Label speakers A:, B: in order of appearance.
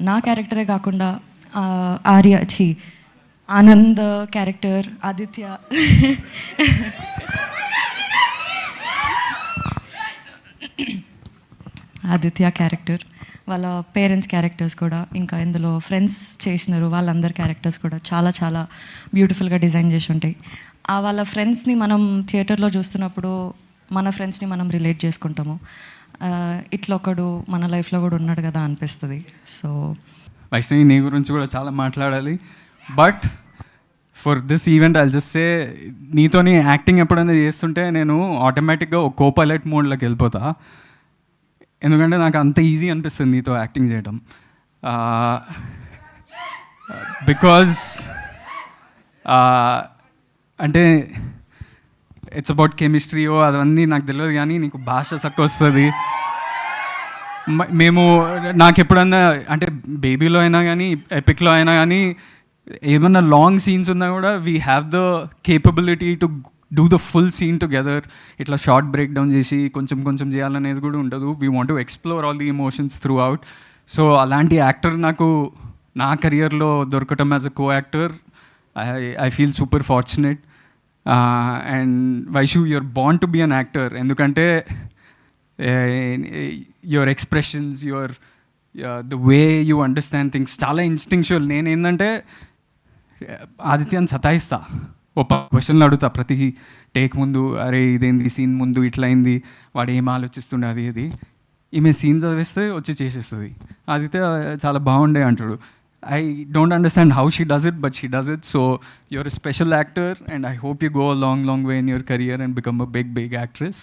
A: నా క్యారెక్టరే కాకుండా Arya Anand character, Aditya character, వాళ్ళ పేరెంట్స్ క్యారెక్టర్స్ కూడా, ఇంకా ఇందులో ఫ్రెండ్స్ చేసినారు వాళ్ళందరి క్యారెక్టర్స్ కూడా చాలా చాలా బ్యూటిఫుల్గా డిజైన్ చేసి ఉంటాయి. వాళ్ళ ఫ్రెండ్స్ని మనం థియేటర్లో చూస్తున్నప్పుడు మన ఫ్రెండ్స్ని మనం రిలేట్ చేసుకుంటాము. ఇట్లా ఒకడు మన లైఫ్లో కూడా ఉన్నాడు కదా అనిపిస్తుంది. సో
B: వైష్ణవి, నీ గురించి కూడా చాలా మాట్లాడాలి. But for this event I'll just say, నీతోని యాక్టింగ్ ఎప్పుడైనా చేస్తుంటే నేను ఆటోమేటిక్గా ఒక కో పైలట్ మోడ్లోకి వెళ్ళిపోతా. ఎందుకంటే నాకు అంత ఈజీ అనిపిస్తుంది నీతో యాక్టింగ్ చేయడం. బికాజ్ అంటే ఇట్స్ అబౌట్ కెమిస్ట్రీయో అవన్నీ నాకు తెలియదు, కానీ నీకు భాష చక్క వస్తుంది. మేము నాకు ఎప్పుడన్నా అంటే బేబీలో అయినా కానీ ఎపిక్లో అయినా కానీ ఏమన్నా లాంగ్ సీన్స్ ఉన్నా కూడా we have the capability to do the full scene together. ఇట్లా షార్ట్ బ్రేక్ డౌన్ చేసి కొంచెం కొంచెం చేయాలనేది కూడా ఉండదు. We want to explore all the emotions throughout. So అలాంటి యాక్టర్ నాకు నా కెరియర్లో దొరకటం as a co actor, I feel super fortunate. And Vaishu, you're born to be an actor. ఎందుకంటే your expressions, the way you understand things చాలా instinctual. నేను ఏంటంటే ఆదిత్యాన్ని సతాయిస్తా, ఒక క్వశ్చన్లు అడుగుతా ప్రతి టేక్ ముందు. అరే ఇదేంది సీన్ ముందు ఇట్లా అయింది, వాడు ఏం ఆలోచిస్తుండే అది ఇది. ఈమె సీన్ చదివేస్తే వచ్చి చేసేస్తుంది. ఆదిత్య చాలా బాగుండే అంటాడు. I don't understand how she does it, but she does it. So you're a special actor, and I hope you go a long, long way in your career and become a big, big actress.